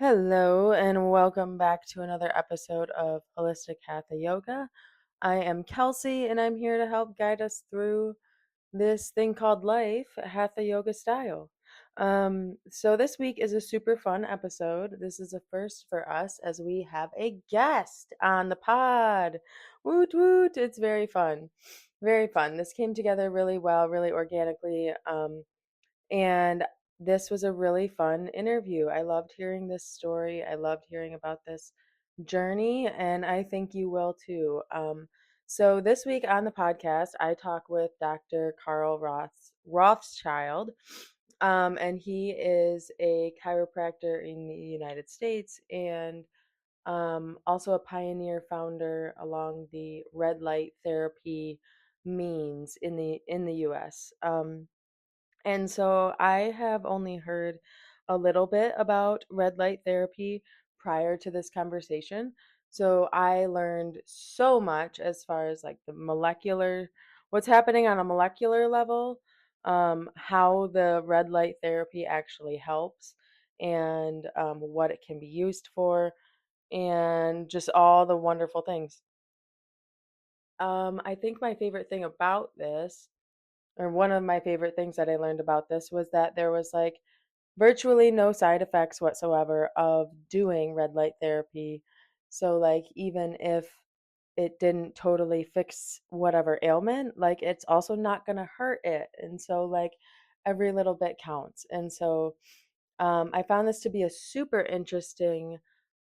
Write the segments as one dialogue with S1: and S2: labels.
S1: Hello, and welcome back to another episode of Holistic Hatha Yoga. I am Kelsey, and I'm here to help guide us through this thing called life, Hatha Yoga style. So this week is a super fun episode. This is a first for us as we have a guest on the pod. Woot woot! It's very fun, very fun. This came together really well, really organically. And this was a really fun interview. I loved hearing this story. I loved hearing about this journey, and I think you will too. So, this week on the podcast, I talk with Dr. Rothschild, and he is a chiropractor in the United States and also a pioneer founder along the red light therapy means in the US. And so I have only heard a little bit about red light therapy prior to this conversation. So I learned so much as far as like what's happening on a molecular level, how the red light therapy actually helps, and what it can be used for, and just all the wonderful things. I think my favorite thing about this, or one of my favorite things that I learned about this, was that there was like virtually no side effects whatsoever of doing red light therapy. So, like, even if it didn't totally fix whatever ailment, like, it's also not going to hurt it. And so, like, every little bit counts. And so, I found this to be a super interesting,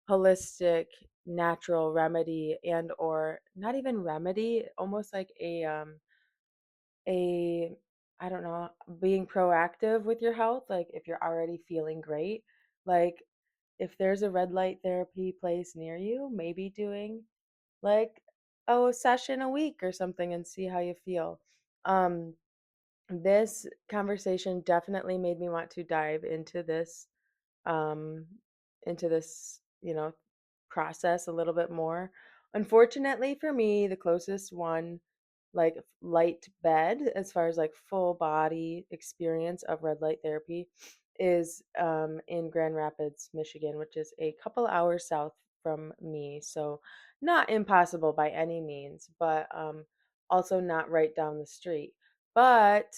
S1: holistic, natural remedy, and or not even remedy, almost like a I don't know, being proactive with your health, like if you're already feeling great, like if there's a red light therapy place near you, maybe doing like a session a week or something and see how you feel. Um this conversation definitely made me want to dive um into this, process a little bit more. Unfortunately for me, the closest one like light bed as far as like full body experience of red light therapy is in Grand Rapids, Michigan, which is a couple hours south from me. So not impossible by any means, but also not right down the street. But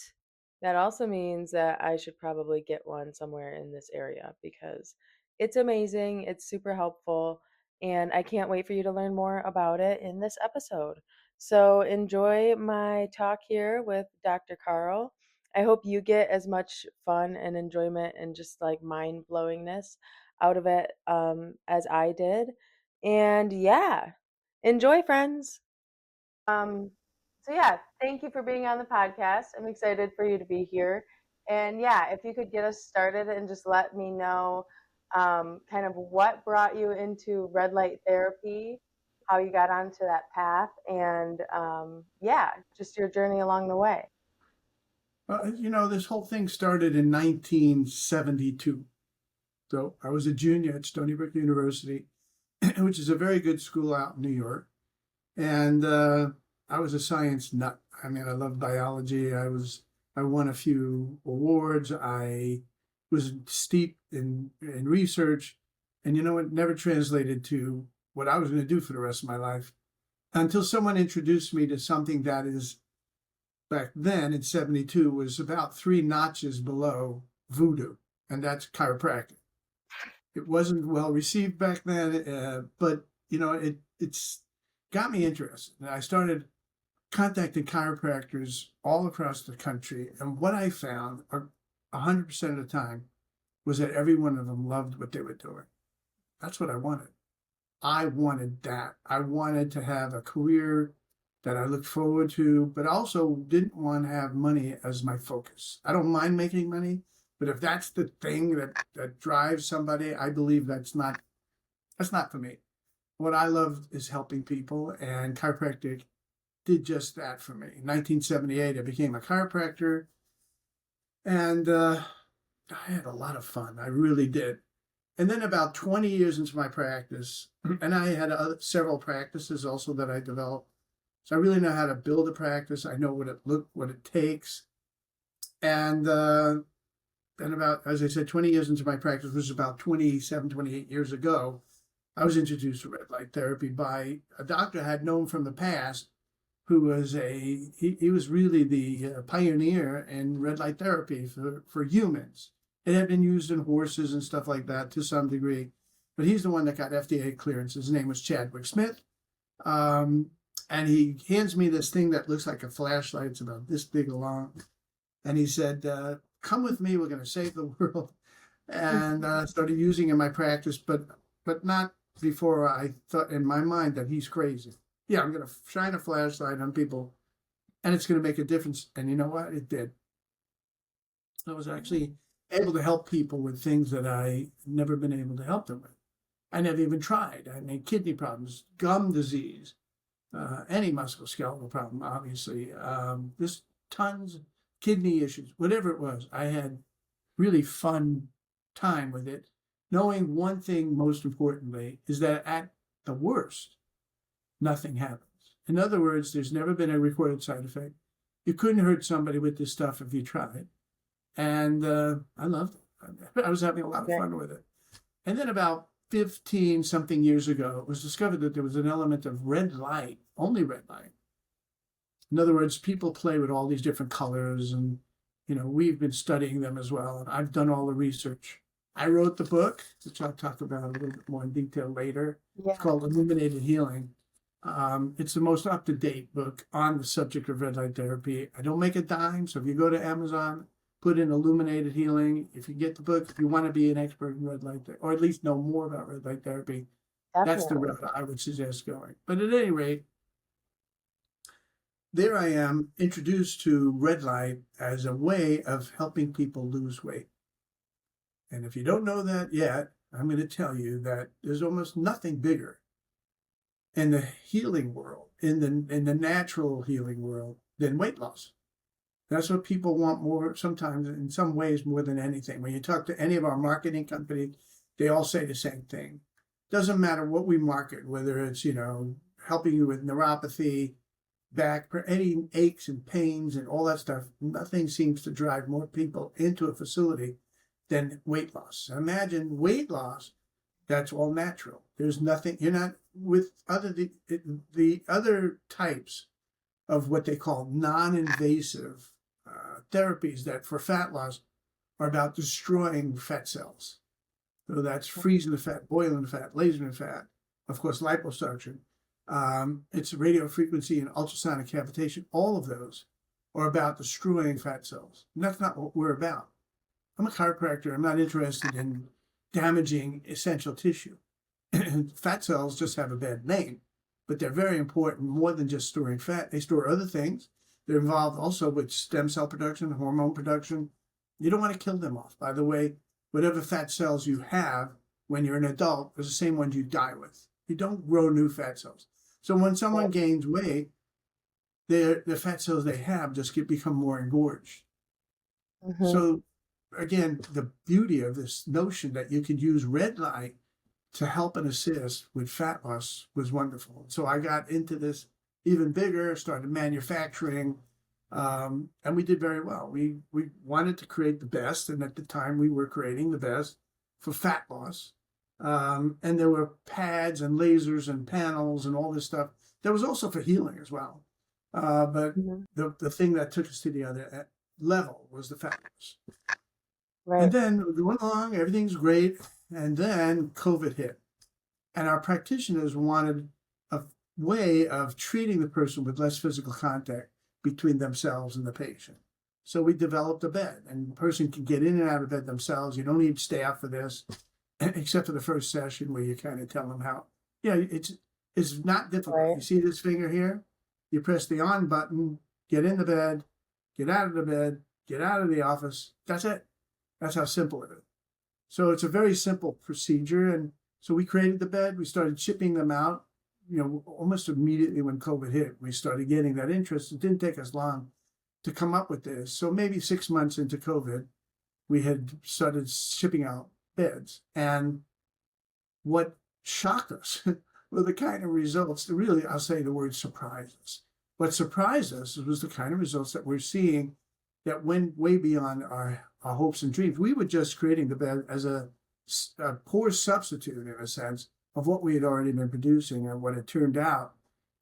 S1: that also means that I should probably get one somewhere in this area because it's amazing, it's super helpful, and I can't wait for you to learn more about it in this episode. So enjoy my talk here with Dr. Carl. I hope you get as much fun and enjoyment and just like mind blowingness out of it as I did. And yeah, enjoy, friends. Um, so yeah, thank you for being on the podcast. I'm excited for you to be here. And yeah, if you could get us started and just let me know kind of what brought you into red light therapy, how you got onto that path, and yeah, just your journey along the way.
S2: This whole thing started in 1972. So I was a junior at Stony Brook University, which is a very good school out in New York. And I was a science nut. I mean, I loved biology. I won a few awards. I was steeped in research. And it never translated to what I was going to do for the rest of my life until someone introduced me to something that is back then in 72 was about three notches below voodoo, and that's chiropractic. It wasn't well received back then, but it's got me interested. And I started contacting chiropractors all across the country, and what I found 100% of the time was that every one of them loved what they were doing. That's what I wanted. I wanted that. I wanted to have a career that I looked forward to, but also didn't want to have money as my focus. I don't mind making money, but if that's the thing that drives somebody, I believe that's not for me. What I love is helping people, and chiropractic did just that for me. In 1978, I became a chiropractor, and I had a lot of fun. I really did. And then about 20 years into my practice, and I had several practices also that I developed. So I really know how to build a practice. I know what it takes. And and about, as I said, 20 years into my practice, which was about 27, 28 years ago, I was introduced to red light therapy by a doctor I had known from the past who was he was really the pioneer in red light therapy for humans. It had been used in horses and stuff like that to some degree, but he's the one that got FDA clearance. His name was Chadwick Smith. Um, and he hands me this thing that looks like a flashlight. It's about this big along. And he said, come with me. We're going to save the world. And started using it in my practice, but not before I thought in my mind that he's crazy. Yeah, I'm going to shine a flashlight on people and it's going to make a difference. And you know what? It did. I was actually able to help people with things that I never been able to help them with. I never even tried. I mean, kidney problems, gum disease, any musculoskeletal problem, obviously, just tons, kidney issues, whatever it was. I had really fun time with it, knowing one thing most importantly is that at the worst, nothing happens. In other words, there's never been a recorded side effect. You couldn't hurt somebody with this stuff if you tried. And I loved it. I was having a lot of
S1: Okay.
S2: fun with it. And then about 15 something years ago, it was discovered that there was an element of red light, only red light. In other words, people play with all these different colors, and we've been studying them as well. And I've done all the research. I wrote the book, which I'll talk about a little bit more in detail later. It's
S1: Yeah,
S2: called Illuminated Healing. It's the most up-to-date book on the subject of red light therapy. I don't make a dime, so if you go to Amazon, put in Illuminated Healing. If you get the book, if you want to be an expert in red light, or at least know more about red light therapy, that's the
S1: definitely.
S2: route I would suggest going. But at any rate, there I am introduced to red light as a way of helping people lose weight. And if you don't know that yet, I'm going to tell you that there's almost nothing bigger in the healing world, in the natural healing world, than weight loss. That's what people want more, sometimes in some ways more than anything. When you talk to any of our marketing companies, they all say the same thing. Doesn't matter what we market, whether it's, helping you with neuropathy, back, any aches and pains and all that stuff. Nothing seems to drive more people into a facility than weight loss. Imagine weight loss, that's all natural. There's nothing, you're not with the other types of what they call non-invasive therapies that for fat loss are about destroying fat cells. So that's freezing the fat, boiling the fat, lasering the fat, of course, liposuction. It's radio frequency and ultrasonic cavitation. All of those are about destroying fat cells. And that's not what we're about. I'm a chiropractor. I'm not interested in damaging essential tissue. Fat cells just have a bad name, but they're very important more than just storing fat. They store other things. They're involved also with stem cell production, hormone production. You don't want to kill them off. By the way, whatever fat cells you have when you're an adult is the same ones you die with. You don't grow new fat cells. So when someone gains weight, the fat cells they have just become more engorged.
S1: Mm-hmm.
S2: So again, the beauty of this notion that you could use red light to help and assist with fat loss was wonderful. So I got into this even bigger, started manufacturing, and we did very well. We wanted to create the best, and at the time we were creating the best for fat loss. And there were pads and lasers and panels and all this stuff. There was also for healing as well. But
S1: Mm-hmm.
S2: the thing that took us to the other level was the fat loss. And
S1: Right.
S2: then we're going along, everything's great. And then COVID hit. And our practitioners wanted a way of treating the person with less physical contact between themselves and the patient. So we developed a bed, and the person can get in and out of bed themselves. You don't need staff for this, except for the first session where you kind of tell them how. Yeah, it's not difficult.
S1: Right.
S2: You see this finger here? You press the on button, get in the bed, get out of the bed, get out of the office. That's it. That's how simple it is. So it's a very simple procedure. And so we created the bed. We started shipping them out, almost immediately when COVID hit. We started getting that interest. It didn't take us long to come up with this. So maybe 6 months into COVID, we had started shipping out beds. And what shocked us were the kind of results that really, I'll say the word surprised us. What surprised us was the kind of results that we're seeing that went way beyond our our hopes and dreams. We were just creating the bed as a poor substitute, in a sense, of what we had already been producing. And what it turned out,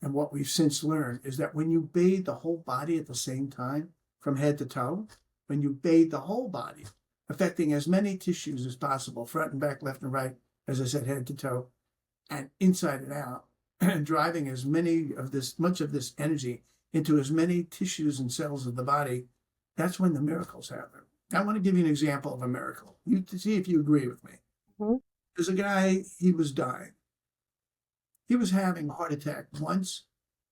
S2: and what we've since learned, is that when you bathe the whole body at the same time, from head to toe, when you bathe the whole body, affecting as many tissues as possible, front and back, left and right, as I said, head to toe, and inside and out, and driving much of this energy into as many tissues and cells of the body, that's when the miracles happen. I want to give you an example of a miracle. You to see if you agree with me.
S1: Mhm.
S2: There's a guy, he was dying. He was having a heart attack once,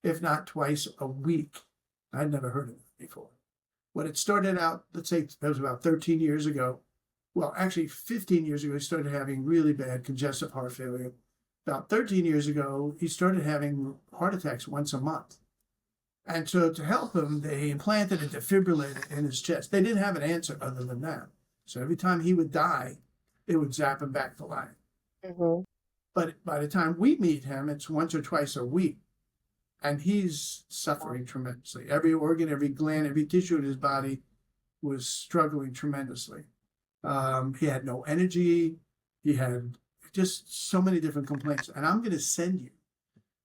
S2: if not twice a week. I'd never heard of it before. When it started out, let's say that was about 13 years ago. Well, actually 15 years ago, he started having really bad congestive heart failure. About 13 years ago, he started having heart attacks once a month. And so to help him, they implanted a defibrillator in his chest. They didn't have an answer other than that. So every time he would die, it would zap him back to life.
S1: Mhm.
S2: But by the time we meet him, it's once or twice a week. And he's
S1: Wow.
S2: suffering tremendously. Every organ, every gland, every tissue in his body was struggling tremendously. He had no energy. He had just so many different complaints. And I'm going to send you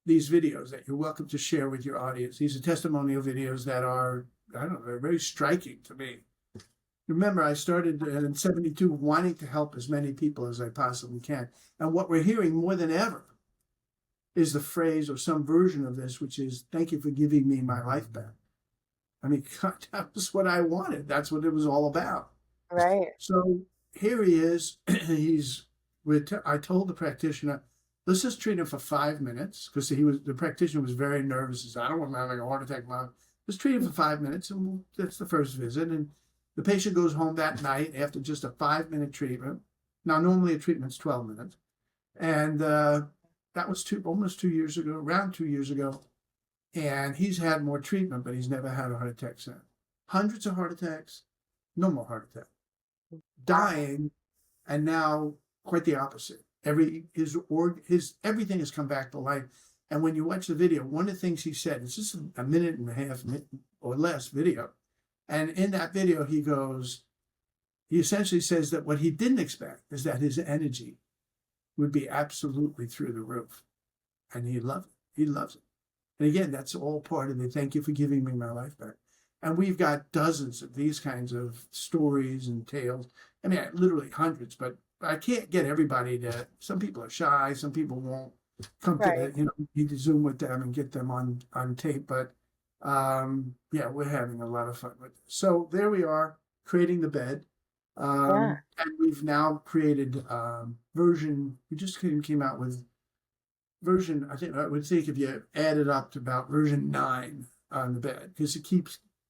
S2: these videos that you're welcome to share with your audience. These are testimonial videos that are, I don't know, they're very striking to me. Remember, I started in 72 wanting to help as many people as I possibly can. And what we're hearing more than ever is the phrase or some version of this, which is, thank you for giving me my life back. I mean, God, that was what I wanted. That's what it was all about.
S1: Right.
S2: So here he is. I told the practitioner, let's just treat him for 5 minutes, because the practitioner was very nervous. He said, I don't want him having a heart attack now. Let's treat him for 5 minutes, and that's the first visit. And the patient goes home that night after just a 5-minute treatment. Now, normally a treatment's 12 minutes. And that was almost 2 years ago, around 2 years ago. And he's had more treatment, but he's never had a heart attack since. Hundreds of heart attacks, no more heart attack.
S1: Wow.
S2: Dying, and now quite the opposite. His everything has come back to life. And when you watch the video, one of the things he said, it's just a minute and a half or less video. And in that video, he essentially says that what he didn't expect is that his energy would be absolutely through the roof. And he loved it. He loves it. And again, that's all part of it. Thank you for giving me my life back. And we've got dozens of these kinds of stories and tales. I mean, literally hundreds, but I can't get everybody to. Some people are shy. Some people won't come to
S1: Right.
S2: need to Zoom with them and get them on tape. But yeah, we're having a lot of fun with this. So there we are, creating the bed.
S1: Yeah.
S2: And we've now created we just came out with I would think if you add it up to about version 9 on the bed, because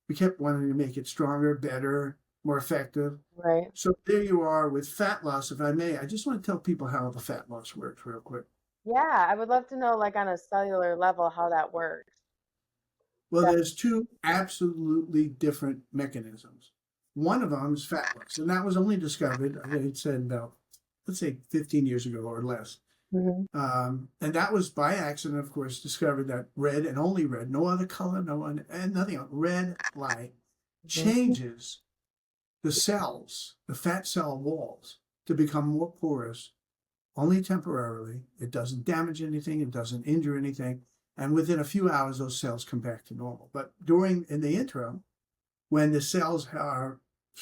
S2: we kept wanting to make it stronger, better, more effective.
S1: Right.
S2: So there you are with fat loss. If I may, I just want to tell people how the fat loss works real quick.
S1: Yeah, I would love to know, like on a cellular level, how that works.
S2: Well,
S1: Def-
S2: there's two absolutely different mechanisms. One of them is fat loss, and that was only discovered, it said about, let's say, 15 years ago or less.
S1: Mhm.
S2: And that was by accident, of course, discovered that red and only red, no other color, and nothing else, red light
S1: Mhm.
S2: changes the fat cell walls, to become more porous, only temporarily. It doesn't damage anything, it doesn't injure anything. And within a few hours, those cells come back to normal. But in the interim, when the cell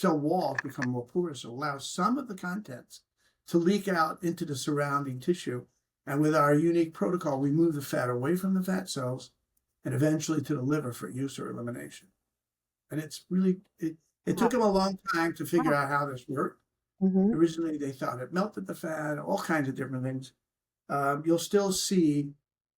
S2: walls become more porous, it allows some of the contents to leak out into the surrounding tissue. And with our unique protocol, we move the fat away from the fat cells and eventually to the liver for use or elimination. And it took
S1: Wow.
S2: them a long time to figure out how this worked.
S1: Mhm.
S2: Originally, they thought it melted the fat, all kinds of different things. You'll still see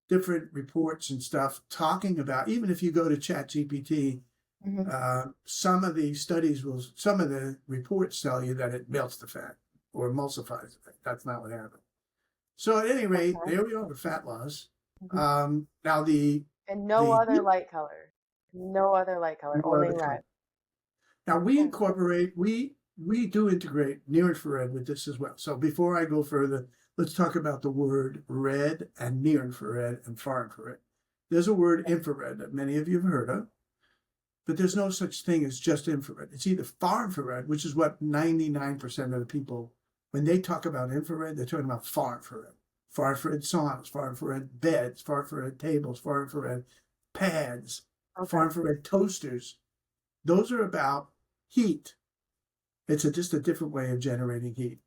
S2: different reports and stuff talking about, even if you go to ChatGPT,
S1: Mhm.
S2: some of the reports tell you that it melts the fat or emulsifies the fat. That's not what happened. So at any rate,
S1: Okay.
S2: there we are with fat loss.
S1: Mhm.
S2: Now
S1: And no
S2: the
S1: other light color. No other light color,
S2: no
S1: only
S2: other color.
S1: red.
S2: Now
S1: Okay.
S2: we do integrate near infrared with this as well. So before I go further, let's talk about the word red and near infrared and far infrared. There's a word infrared that many of you have heard of. but there's no such thing as just infrared. It's either far infrared, which is what 99% of the people, when they talk about infrared, they're talking about far infrared. Far infrared saunas, far infrared beds, far infrared tables, far infrared pads, far
S1: Okay.
S2: infrared toasters. Those are about heat. It's just a different way of generating heat.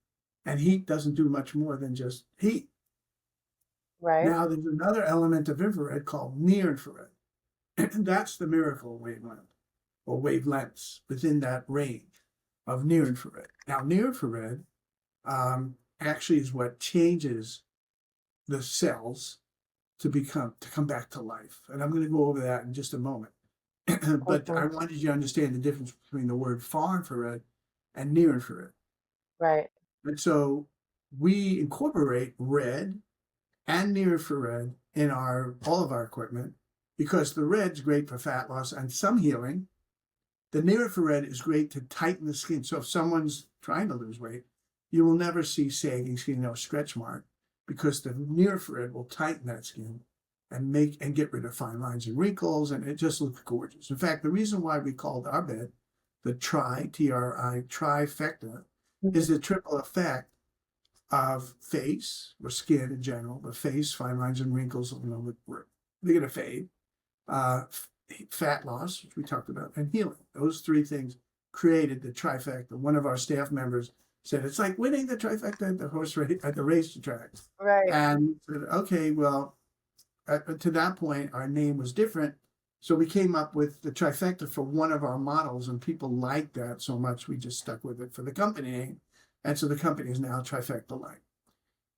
S2: And heat doesn't do much more than just heat.
S1: Right.
S2: Now, there's another element of infrared called near infrared. And that's the miracle wavelength or wavelengths within that range of near infrared. Now, near infrared actually is what changes the cells to come back to life. And I'm going to go over that in just a moment. But I
S1: Mhm.
S2: wanted you to understand the difference between the word far infrared and near infrared.
S1: Right.
S2: And so we incorporate red and near infrared in all of our equipment because the red's great for fat loss and some healing. The near infrared is great to tighten the skin. So if someone's trying to lose weight, you will never see sagging skin or stretch mark because the near infrared will tighten that skin and get rid of fine lines and wrinkles, and it just looks gorgeous. In fact, the reason why we called our bed the trifecta is
S1: Mhm.
S2: the triple effect of face or skin in general, the face, fine lines and wrinkles, they're going to fade. Uh, Fat loss, which we talked about, and healing. Those three things created the trifecta. One of our staff members said, it's like winning the trifecta at the horse race, at the racetrack.
S1: Right.
S2: And said, okay, well, to that point, our name was different. So we came up with the trifecta for one of our models, and people liked that so much we just stuck with it for the company name. And so the company is now Trifecta Line.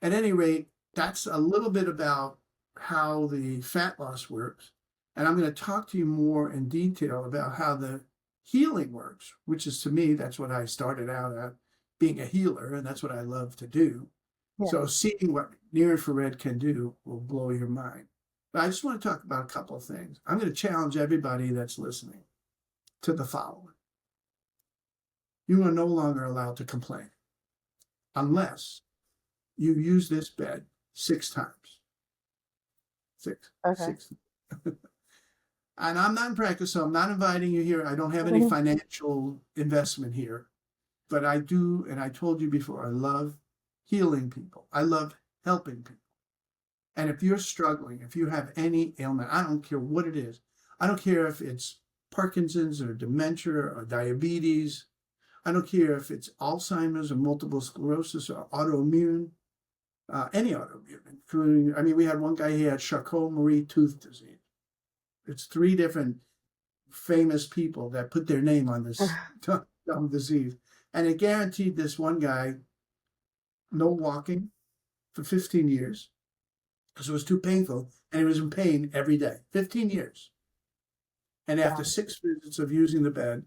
S2: At any rate, that's a little bit about how the fat loss works. And I'm going to talk to you more in detail about how the healing works, which is to me, that's what I started out at, being a healer, and that's what I love to do.
S1: Yeah.
S2: So seeing what near infrared can do will blow your mind. But I just want to talk about a couple of things. I'm going to challenge everybody that's listening to the following. You are no longer allowed to complain unless you use this bed 6 times. Six,
S1: Okay.
S2: six. And I'm not in practice, so I'm not inviting you here. I don't have any financial investment here. But I do, and I told you before, I love healing people. I love helping people. And if you're struggling, if you have any ailment, I don't care what it is. I don't care if it's Parkinson's or dementia or diabetes. I don't care if it's Alzheimer's or multiple sclerosis or autoimmune, any autoimmune, including, I mean, we had one guy, he had Charcot-Marie tooth disease. It's three different famous people that put their name on this dumb disease. And it guaranteed this one guy no walking for 15 years because it was too painful. And he was in pain every day, 15 years. And after
S1: Wow.
S2: 6 visits of using the bed,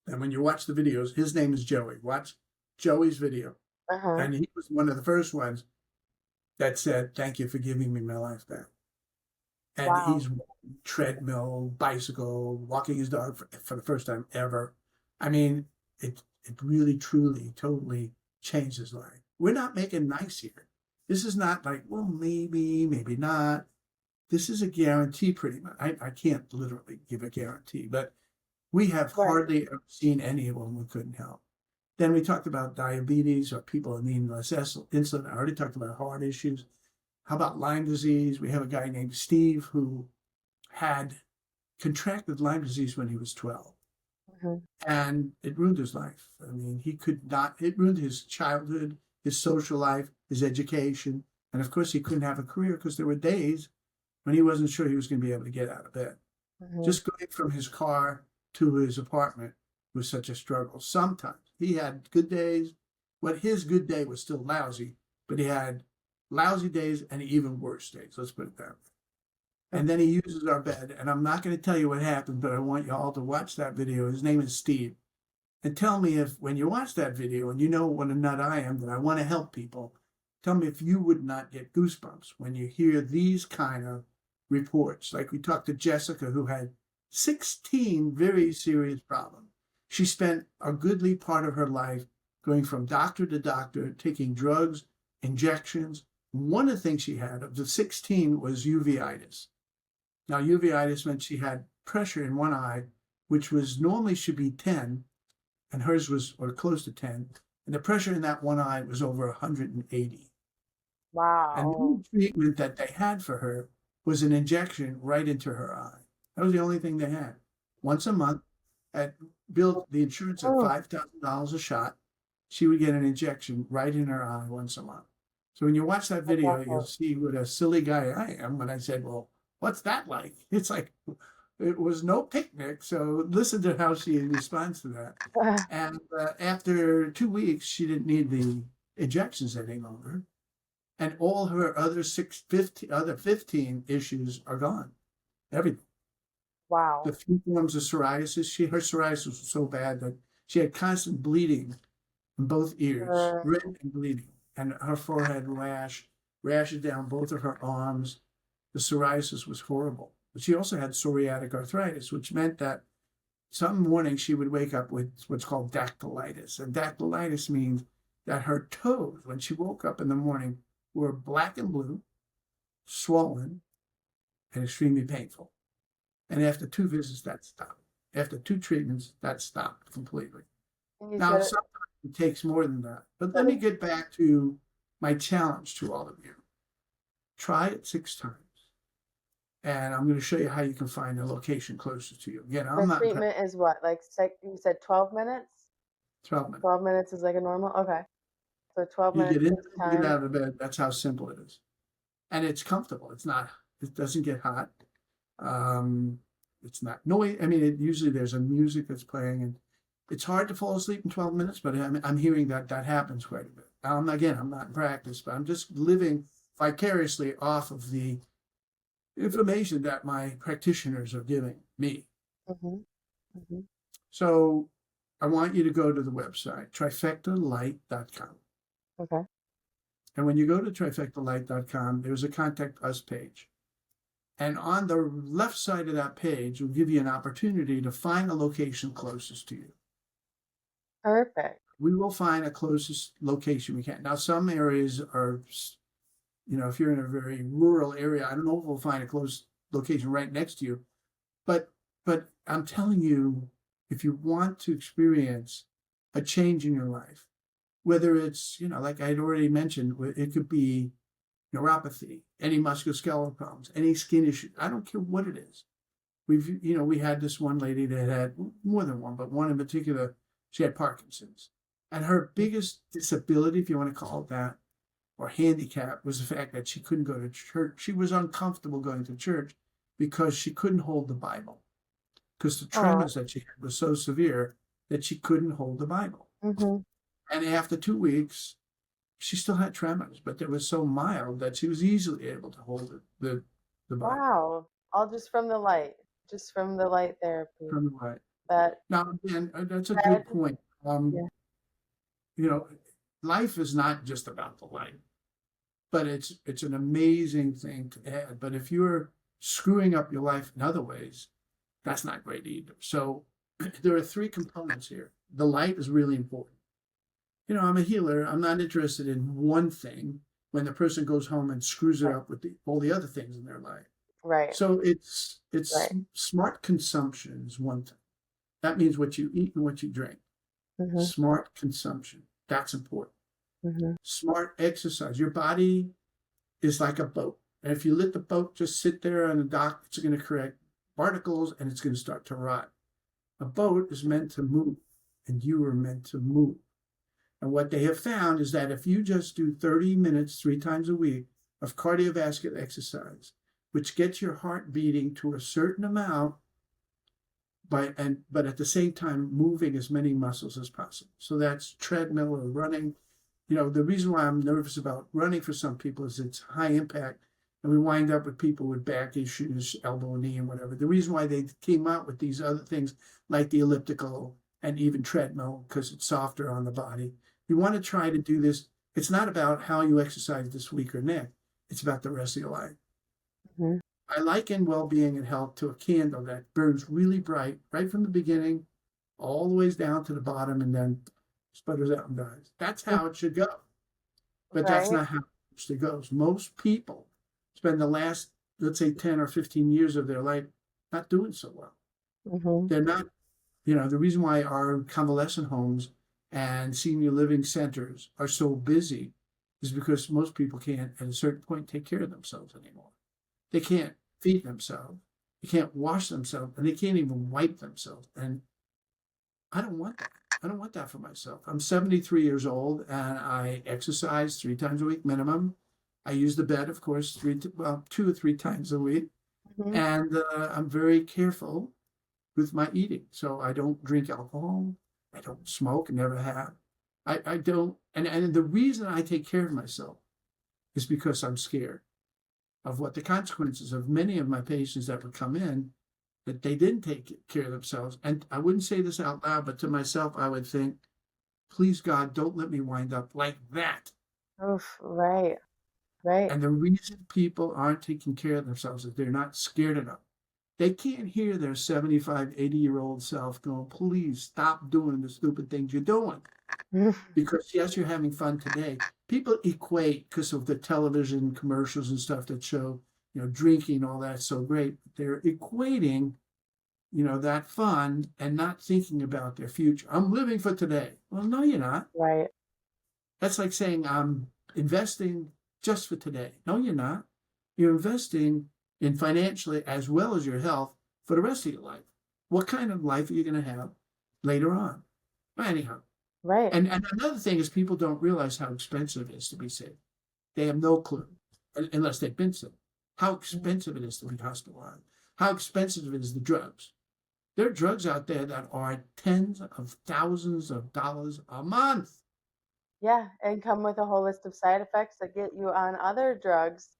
S2: and when you watch the videos, his name is Joey. Watch Joey's video.
S1: Uh-huh.
S2: And he was one of the first ones that said, thank you for giving me my life back. And
S1: Wow.
S2: he's treadmill, bicycle, walking his dog for the first time ever. I mean, it really, truly, totally changed his life. We're not making nice here. This is not like, well, maybe, maybe not. This is a guarantee pretty much. I can't literally give a guarantee, but we have
S1: Right.
S2: hardly ever seen anyone we couldn't help. Then we talked about diabetes or people needing less insulin. I already talked about heart issues. How about Lyme disease? We have a guy named Steve who had contracted Lyme disease when he was 12,
S1: Mhm.
S2: and it ruined his life. I mean, he could not, it ruined his childhood, his social life, his education. And of course, he couldn't have a career because there were days when he wasn't sure he was going to be able to get out of bed.
S1: Mhm.
S2: Just going from his car to his apartment was such a struggle. Sometimes he had good days, but his good day was still lousy, but he had lousy days and even worse days. Let's put it that way. And then he uses our bed, and I'm not going to tell you what happened, but I want you all to watch that video. His name is Steve. And tell me if, when you watch that video, and you know what a nut I am, that I want to help people, tell me if you would not get goosebumps when you hear these kind of reports. Like we talked to Jessica, who had 16 very serious problems. She spent a goodly part of her life going from doctor to doctor, taking drugs, injections. One of the things she had of the 16 was uveitis. Now, uveitis meant she had pressure in one eye, which was normally should be 10, and hers was or close to 10, and the pressure in that one eye was over 180. And the
S1: Wow.
S2: only treatment that they had for her was an injection right into her eye. That was the only thing they had. Once a month, at billed the insurance at
S1: Oh,
S2: $5,000 a shot, she would get an injection right in her eye once a month. So when you watch that
S1: that's
S2: video, you'll
S1: awesome.
S2: see what a silly guy I am when I said, "Well, what's that like?" It's like it was no picnic. So listen to how she responds to that. And after 2 weeks, she didn't need the injections any longer, and all her other 15 issues are gone. Everything. The
S1: Wow.
S2: few forms of psoriasis, her psoriasis was so bad that she had constant bleeding in both ears,
S1: Uh,
S2: red and bleeding, and her forehead rashes down both of her arms. The psoriasis was horrible. But she also had psoriatic arthritis, which meant that some mornings she would wake up with what's called dactylitis. And dactylitis means that her toes, when she woke up in the morning, were black and blue, swollen, and extremely painful. And after 2 visits, that stopped. After 2 treatments, that stopped completely.
S1: and you
S2: Now,
S1: said
S2: sometimes it takes more than that. But let me
S1: it,
S2: get back to my challenge to all of you. Try it 6 times. And I'm going to show you how you can find a location closest to you. Again, I'm
S1: the
S2: not in
S1: treatment is what? Like, you said 12 minutes?
S2: 12 minutes.
S1: 12 minutes is like a normal? Okay. So 12
S2: You
S1: minutes
S2: get in,
S1: six
S2: you get
S1: times.
S2: out of bed. That's how simple it is. And it's comfortable. It doesn't get hot. Um, it's not noise. I mean, usually there's a music that's playing, and it's hard to fall asleep in 12 minutes, but I'm hearing that happens quite a bit. Again, I'm not in practice, but I'm just living vicariously off of the information that my practitioners are giving me.
S1: Mm-hmm. Mm-hmm.
S2: So I want you to go to the website, trifectalight.com.
S1: Okay.
S2: And when you go to trifectalight.com, there's a contact us page. And on the left side of that page will give you an opportunity to find a location closest to you.
S1: Perfect.
S2: We will find a closest location we can. Now, some areas are, if you're in a very rural area, I don't know if we'll find a close location right next to you. But I'm telling you, if you want to experience a change in your life, whether it's, like I'd already mentioned, it could be neuropathy, any musculoskeletal problems, any skin issues. I don't care what it is. We had this one lady that had more than one, but one in particular, she had Parkinson's. And her biggest disability, if you want to call it that, or handicap, was the fact that she couldn't go to church. She was uncomfortable going to church because she couldn't hold the Bible, because the
S1: Oh.
S2: tremors that she had were so severe that she couldn't hold the Bible.
S1: Mm-hmm.
S2: And after 2 weeks, she still had tremors, but they were so mild that she was easily able to hold the Bible
S1: Wow. All just from the light. Just from the light therapy.
S2: from the right.
S1: That
S2: Now, again, that's a
S1: that
S2: good point.
S1: yeah.
S2: You know, life is not just about the light, but it's an amazing thing to add. But if you're screwing up your life in other ways, that's not great either. So there are 3 components here. The light is really important. I'm a healer. I'm not interested in one thing when the person goes home and screws it
S1: Right.
S2: up with all the other things in their life.
S1: Right.
S2: So it's
S1: Right.
S2: smart consumption is one thing. That means what you eat and what you drink.
S1: Mm-hmm.
S2: Smart consumption. That's important.
S1: Mm-hmm.
S2: Smart exercise. Your body is like a boat. And if you let the boat just sit there on the dock, it's going to create particles and it's going to start to rot. A boat is meant to move, and you are meant to move. And what they have found is that if you just do 30 minutes 3 times a week of cardiovascular exercise, which gets your heart beating to a certain amount, but at the same time moving as many muscles as possible. So that's treadmill or running. The reason why I'm nervous about running for some people is it's high impact, and we wind up with people with back issues, elbow, knee, and whatever. The reason why they came out with these other things like the elliptical and even treadmill, because it's softer on the body. You want to try to do this. It's not about how you exercise this week or next. It's about the rest of your life.
S1: Mm-hmm.
S2: I liken well-being and health to a candle that burns really bright, right from the beginning, all the ways down to the bottom, and then sputters out and dies. That's how it should go. But that's
S1: Right.
S2: not how it usually goes. Most people spend the last, let's say, 10 or 15 years of their life not doing so well.
S1: Mhm.
S2: They're not, the reason why our convalescent homes and senior living centers are so busy is because most people can't, at a certain point, take care of themselves anymore. They can't feed themselves, they can't wash themselves, and they can't even wipe themselves. And I don't want that. I don't want that for myself. I'm 73 years old and I exercise 3 times a week minimum. I use the bed, of course, 2 or 3 times a week.
S1: Mhm.
S2: And I'm very careful with my eating. So I don't drink alcohol. I don't smoke, never have. I don't. And the reason I take care of myself is because I'm scared of what the consequences of many of my patients that would come in that they didn't take care of themselves. And I wouldn't say this out loud, but to myself, I would think, please God, don't let me wind up like that.
S1: Oof, right, right.
S2: And the reason people aren't taking care of themselves is they're not scared enough. They can't hear their 75, 80-year-old self going, please stop doing the stupid things you're doing. Because yes, you're having fun today. People equate because of the television commercials and stuff that show, drinking, all that's so great. They're equating, that fun and not thinking about their future. I'm living for today. Well, no, you're not.
S1: Right.
S2: That's like saying I'm investing just for today. No, you're not. You're investing in financially as well as your health for the rest of your life. What kind of life are you going to have later on? Well, anyhow,
S1: Right.
S2: and another thing is people don't realize how expensive it is to be sick. They have no clue, unless they've been sick, how
S1: Mhm.
S2: expensive it is to be hospitalized, how expensive it is the drugs. There are drugs out there that are tens of thousands of dollars a month.
S1: Yeah, and come with a whole list of side effects that get you on other drugs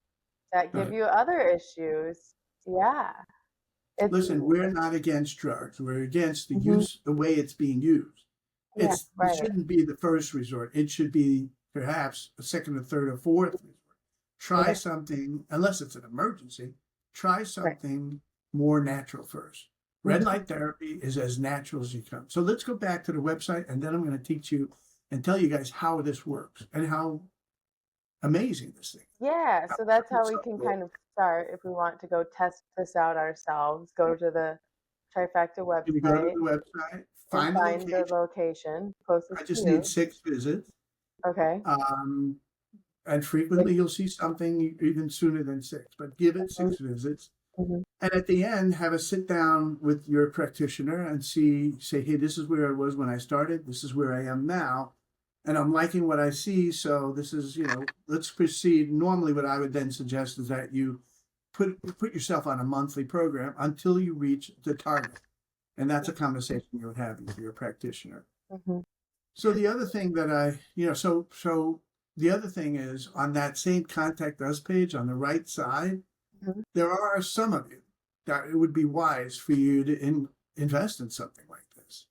S1: that give
S2: Right.
S1: you other issues. Yeah. It's
S2: Listen, we're not against drugs. We're against the
S1: Mhm.
S2: use, the way it's being used.
S1: Yeah,
S2: It
S1: right.
S2: shouldn't be the first resort. It should be perhaps a second or third or fourth resort. Try
S1: Right.
S2: something, unless it's an emergency, try
S1: Right.
S2: something more natural first. Red
S1: Mhm.
S2: light therapy is as natural as you come. So let's go back to the website and then I'm going to teach you and tell you guys how this works and how amazing this thing is.
S1: Yeah,
S2: How
S1: so that's how we
S2: wonderful
S1: can
S2: it is.
S1: kind of start if we want to go test this out ourselves, go to the Trifecta
S2: You can go to
S1: website
S2: the website,
S1: and
S2: find the
S1: find the
S2: location.
S1: location
S2: I
S1: closest to
S2: just need
S1: you.
S2: 6 visits.
S1: Okay.
S2: Um, and
S1: Like
S2: frequently you'll see something even sooner than 6, but give it
S1: mhm,
S2: 6 visits.
S1: mhm,
S2: And at the end, have a sit down with your practitioner and say, hey, this is where I was when I started. This is where I am now. And I'm liking what I see. So this is, let's proceed. Normally, what I would then suggest is that you put yourself on a monthly program until you reach the target. And that's a conversation you would have with your practitioner.
S1: mhm,
S2: So the other thing that so the other thing is on that same contact us page on the right side,
S1: mhm.
S2: there are some of you that it would be wise for you to invest in something like this.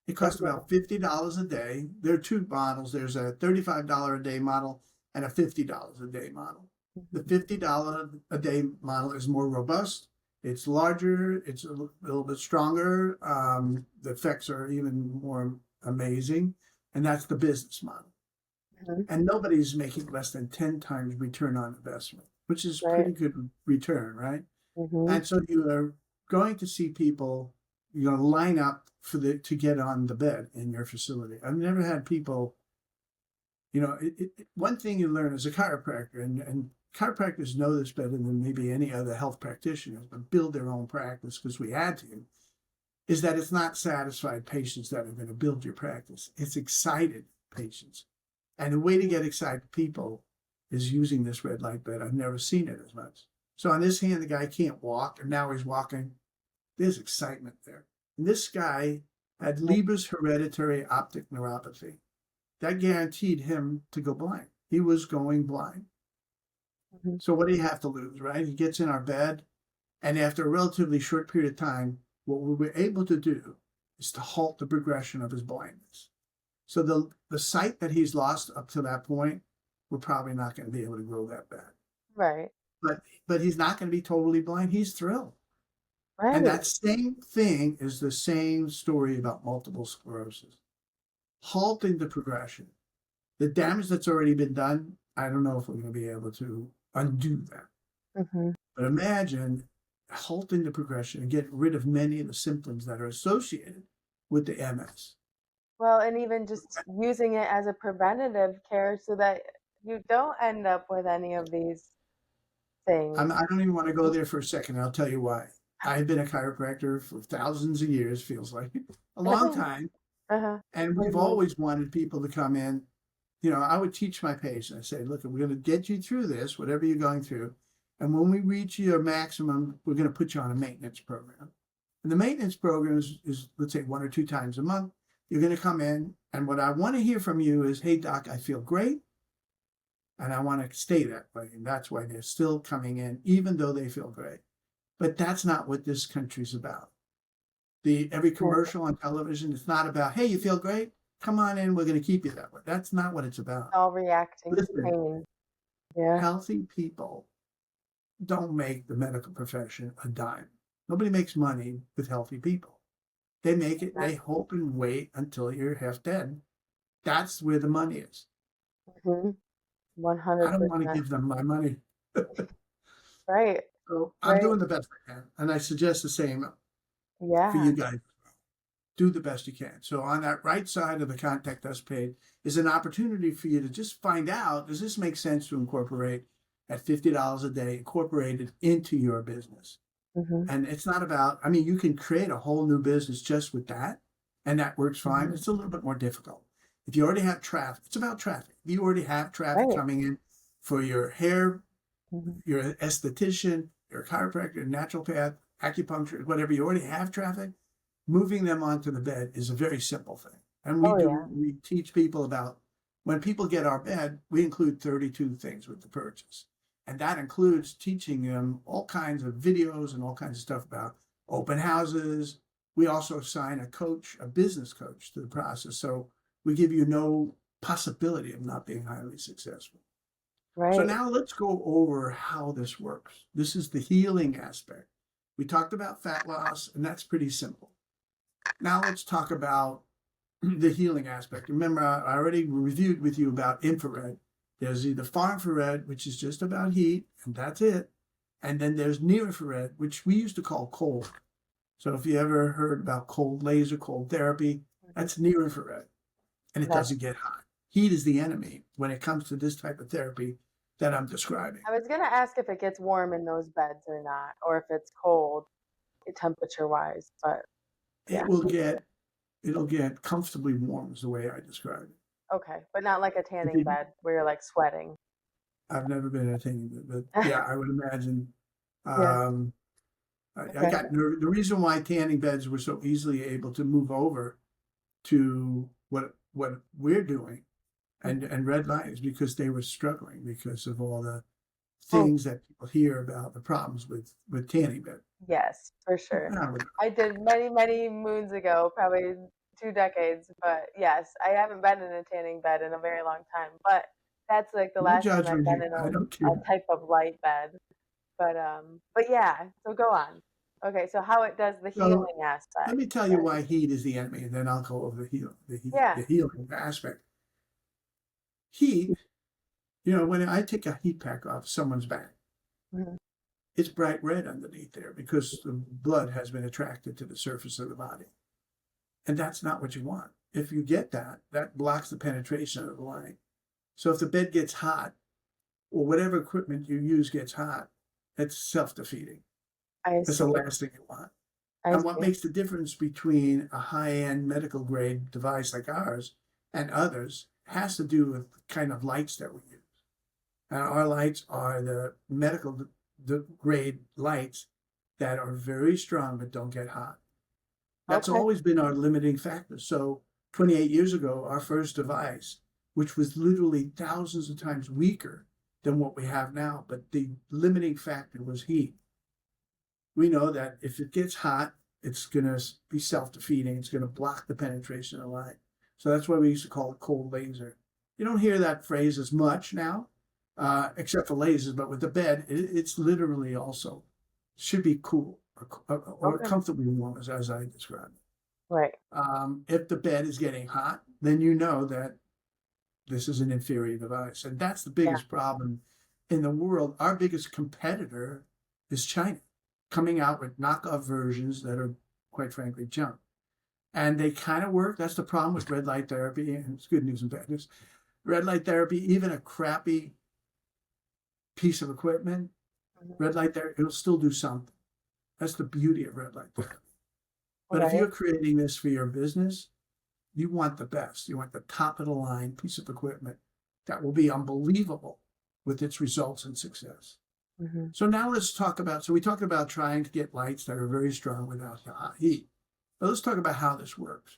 S2: It costs
S1: Okay.
S2: about $50 a day. There are two models. There's a $35 a day model and a $50 a day model. The
S1: Mhm.
S2: $50 a day model is more robust. It's larger. It's a little bit stronger. The effects are even more amazing. And that's the business model.
S1: Mhm.
S2: And nobody's making less than 10 times return on investment, which is
S1: Right.
S2: pretty good return, right?
S1: Mhm.
S2: And so you are going to see people, line up to get on the bed in your facility. I've never had people, one thing you learn as a chiropractor, and chiropractors know this better than maybe any other health practitioners, but build their own practice because we had to, is that it's not satisfied patients that are going to build your practice. It's excited patients. And the way to get excited people is using this red light bed. I've never seen it as much. So on this hand, the guy can't walk, and now he's walking. There's excitement there. And this guy had Leber's hereditary optic neuropathy. That guaranteed him to go blind. He was going blind.
S1: Mhm.
S2: So what do you have to lose, right? He gets in our bed, and after a relatively short period of time, what we were able to do is to halt the progression of his blindness. So the sight that he's lost up to that point, we're probably not going to be able to grow that back.
S1: Right.
S2: But he's not going to be totally blind. He's thrilled. And
S1: Right.
S2: that same thing is the same story about multiple sclerosis. Halting the progression. The damage that's already been done, I don't know if we're going to be able to undo that.
S1: Mhm.
S2: But imagine halting the progression and getting rid of many of the symptoms that are associated with the MS.
S1: Well, and even just using it as a preventative care so that you don't end up with any of these things.
S2: I don't even want to go there for a second. I'll tell you why. I've been a chiropractor for thousands of years, feels like a long time.
S1: Uh-huh.
S2: And we've
S1: Mhm.
S2: always wanted people to come in. You know, I would teach my patients, I say, look, we're going to get you through this, whatever you're going through. And when we reach your maximum, we're going to put you on a maintenance program. And the maintenance program is, let's say, 1 or 2 times a month. You're going to come in. And what I want to hear from you is, hey, doc, I feel great. And I want to stay that way. And that's why they're still coming in, even though they feel great. But that's not what this country's about. Every
S1: Yeah.
S2: commercial on television, it's not about, hey, you feel great? Come on in, we're going to keep you that way. That's not what it's about.
S1: All reacting to
S2: Listen,
S1: pain. Yeah.
S2: healthy people don't make the medical profession a dime. Nobody makes money with healthy people. They make it, they hope and wait until you're half dead. That's where the money is.
S1: Mhm.
S2: I don't want to
S1: 100%.
S2: give them my money.
S1: Right.
S2: So I'm
S1: Right.
S2: doing the best I can. And I suggest the same for
S1: Yeah.
S2: you guys. Do the best you can. So on that right side of the contact us page is an opportunity for you to just find out, does this make sense to incorporate at $50 a day, incorporate it into your business?
S1: Mhm.
S2: And it's not about, I mean, you can create a whole new business just with that, and that works fine.
S1: Mhm.
S2: It's a little bit more difficult. If you already have traffic, it's about traffic. If you already have traffic
S1: Right.
S2: coming in for your hair,
S1: Mhm.
S2: your esthetician, your chiropractor, naturopath, acupuncture, whatever, you already have traffic, moving them onto the bed is a very simple thing. And
S1: Oh, yeah.
S2: we teach people about when people get our bed, we include 32 things with the purchase. And that includes teaching them all kinds of videos and all kinds of stuff about open houses. We also assign a coach, a business coach to the process. So we give you no possibility of not being highly successful. So
S1: Right.
S2: now let's go over how this works. This is the healing aspect. We talked about fat loss, and that's pretty simple. Now let's talk about the healing aspect. Remember, I already reviewed with you about infrared. There's either far infrared, which is just about heat, and that's it. And then there's near infrared, which we used to call cold. So if you ever heard about cold laser, cold therapy,
S1: Mhm.
S2: that's near infrared, and it
S1: That's
S2: doesn't get hot. Heat is the enemy when it comes to this type of therapy that I'm describing.
S1: I was gonna ask if it gets warm in those beds or not, or if it's cold temperature-wise, but
S2: It
S1: yeah.
S2: will get it'll get comfortably warm is the way I describe it.
S1: Okay, but not like a
S2: If
S1: tanning
S2: you,
S1: bed where you're, like, sweating.
S2: I've never been entertained, but yeah, I would imagine.
S1: Yeah.
S2: Um, I
S1: Okay.
S2: got the reason why tanning beds were so easily able to move over to what we're doing
S1: Mhm.
S2: and red light is because they were struggling because of all the
S1: Oh,
S2: things that people hear about the problems with tanning bed.
S1: yes, for sure. I did many, many moons ago, probably 2 decades, but yes, I haven't been in a tanning bed in a very long time, but that's, like, the
S2: No
S1: last time I've
S2: judgment
S1: been
S2: here.
S1: in
S2: I don't
S1: a
S2: care.
S1: type of light bed, but yeah, so go on. Okay, so how it does the
S2: So
S1: healing
S2: let
S1: aspect
S2: me tell you
S1: then.
S2: why heat is the enemy, and then I'll go over
S1: Yeah.
S2: the healing aspect. Heat, you know, when I take a heat pack off someone's back,
S1: Mhm.
S2: it's bright red underneath there because the blood has been attracted to the surface of the body. And that's not what you want. If you get that, that blocks the penetration of the light. So if the bed gets hot or whatever equipment you use gets hot, it's self defeating.
S1: I
S2: That's the
S1: see,
S2: last thing you want.
S1: I
S2: And what
S1: see.
S2: makes the difference between a high end medical grade device like ours and others has to do with the kind of lights that we use. And our lights are the medical grade lights that are very strong but don't get hot. That's
S1: Okay.
S2: always been our limiting factor. So 28 years ago, our first device, which was literally thousands of times weaker than what we have now, but the limiting factor was heat. We know that if it gets hot, it's going to be self-defeating. It's going to block the penetration of light. So that's why we used to call it cold laser. You don't hear that phrase as much now, except for lasers, but with the bed, it's literally also should be cool or
S1: Okay.
S2: comfortably warm, as I described it.
S1: Right.
S2: If the bed is getting hot, then you know that this is an inferior device. And that's the
S1: Yeah.
S2: biggest problem in the world. Our biggest competitor is China. coming out with knockoff versions that are, quite frankly, junk. And they kind of work. That's the problem with red light therapy. And it's good news and bad news. Red light therapy, even a crappy piece of equipment,
S1: Mhm.
S2: red light therapy, it'll still do something. That's the beauty of red light therapy. But if
S1: Right.
S2: you're creating this for your business, you want the best. You want the top of the line piece of equipment that will be unbelievable with its results and success.
S1: Mhm.
S2: So now let's talk about, so we talked about trying to get lights that are very strong without heat. But let's talk about how this works.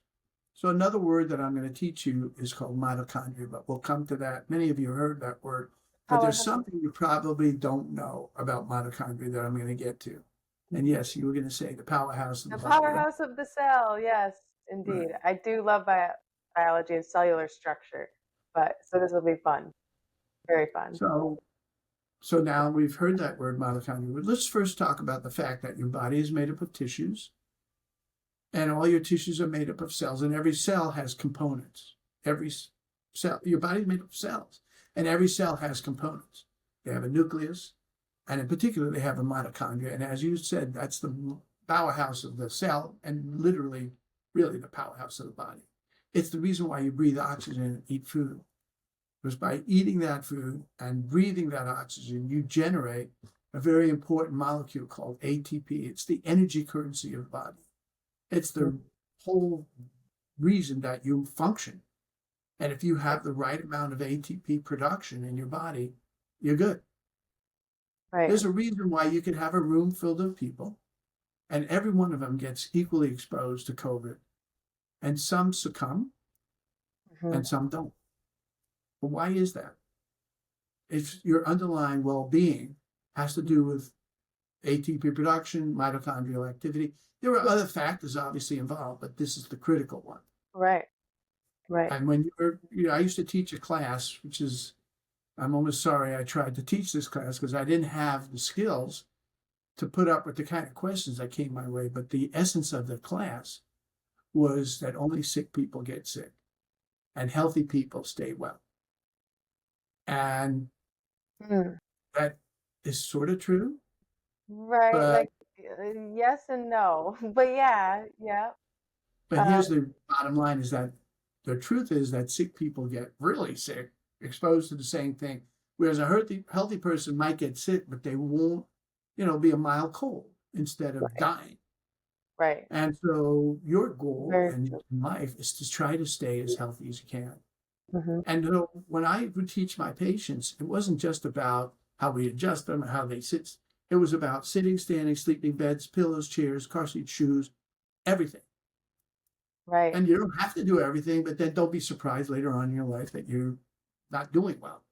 S2: So another word that I'm going to teach you is called mitochondria, but we'll come to that. Many of you heard that word, but there's
S1: Powerhouse.
S2: something you probably don't know about mitochondria that I'm going to get to. And yes, you were going to say the powerhouse of the
S1: The
S2: body.
S1: powerhouse of the cell. Yes,
S2: Right.
S1: indeed. I do love biology and cellular structure, but so this will be fun. Very fun.
S2: So So now we've heard that word mitochondria. But let's first talk about the fact that your body is made up of tissues, and all your tissues are made up of cells, and every cell has components. Every cell, your body is made up of cells, and every cell has components. They have a nucleus, and in particular, they have a mitochondria. And as you said, that's the powerhouse of the cell, and literally, really the powerhouse of the body. It's the reason why you breathe oxygen and eat food. Because by eating that food and breathing that oxygen, you generate a very important molecule called ATP. It's the energy currency of the body. It's
S1: Mhm.
S2: the whole reason that you function. And if you have the right amount of ATP production in your body, you're good.
S1: Right.
S2: There's a reason why you can have a room filled with people and every one of them gets equally exposed to COVID. And some succumb
S1: Mhm.
S2: and some don't. But why is that? It's your underlying well being has to do with ATP production, mitochondrial activity. There are other factors obviously involved, but this is the critical one.
S1: Right. Right.
S2: And when I used to teach a class, which is, I'm almost sorry I tried to teach this class because I didn't have the skills to put up with the kind of questions that came my way. But the essence of the class was that only sick people get sick and healthy people stay well. And
S1: Mm.
S2: that is sort of true,
S1: Right.
S2: but
S1: Like yes and no. But yeah, yeah.
S2: But
S1: Um,
S2: here's the bottom line is that the truth is that sick people get really sick, exposed to the same thing. Whereas a healthy person might get sick, but they won't, be a mild cold instead of
S1: right.
S2: dying.
S1: Right.
S2: And so your goal
S1: Very
S2: in
S1: true.
S2: life is to try to stay as healthy as you can.
S1: Mhm.
S2: And when I would teach my patients, it wasn't just about how we adjust them or how they sit. It was about sitting, standing, sleeping, beds, pillows, chairs, car seats, shoes, everything.
S1: Right.
S2: And you don't have to do everything, but then don't be surprised later on in your life that you're not doing well.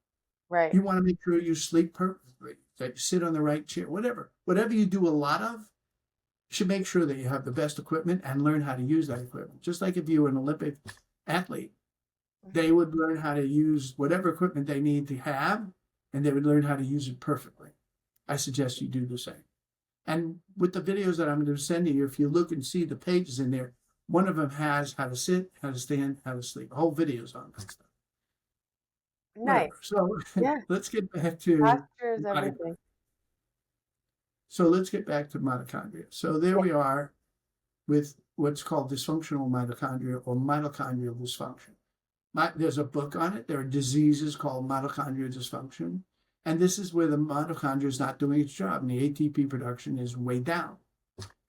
S1: Right.
S2: You want to make sure you sleep perfectly, that you sit on the right chair, whatever you do a lot of, you should make sure that you have the best equipment and learn how to use that equipment. Just like if you were an Olympic athlete, they would learn how to use whatever equipment they need to have, and they would learn how to use it perfectly. I suggest you do the same. And with the videos that I'm going to send you, if you look and see the pages in there, one of them has how to sit, how to stand, how to sleep. Whole videos on that stuff.
S1: Nice.
S2: Whatever. So
S1: Yeah.
S2: let's get back to
S1: Posture is
S2: mitochondria.
S1: everything.
S2: So let's get back to mitochondria. So there
S1: Yeah.
S2: we are with what's called dysfunctional mitochondria or mitochondrial dysfunction. There's a book on it. There are diseases called mitochondrial dysfunction. And this is where the mitochondria is not doing its job and the ATP production is way down.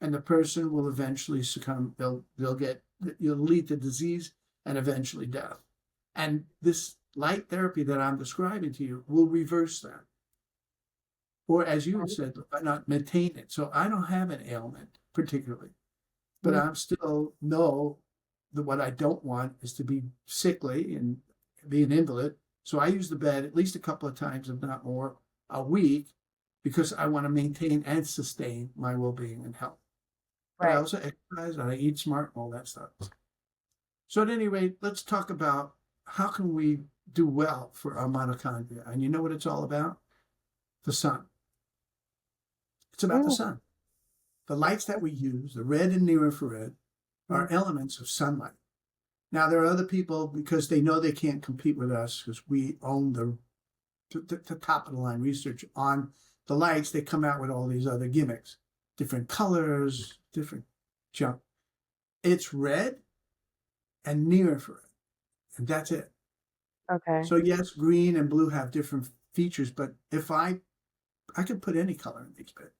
S2: And the person will eventually succumb. You'll lead to disease and eventually death. And this light therapy that I'm describing to you will reverse that. Or as you had said, why not maintain it? So I don't have an ailment particularly, but
S1: Mhm.
S2: I'm still know that what I don't want is to be sickly and be an invalid. So I use the bed at least a couple of times, if not more, a week because I want to maintain and sustain my well-being and health. But I
S1: Right.
S2: also exercise and I eat smart and all that stuff. So at any rate, let's talk about how can we do well for our mitochondria. And you know what it's all about? The sun. It's about the
S1: Mm.
S2: sun. The lights that we use, the red and near infrared,
S1: Mhm.
S2: are elements of sunlight. Now there are other people because they know they can't compete with us because we own the top of the line research on the lights. They come out with all these other gimmicks different colors, different junk. It's red and near infrared, and that's it.
S1: Okay.
S2: So yes, green and blue have different features, but if I could put any color in these bits.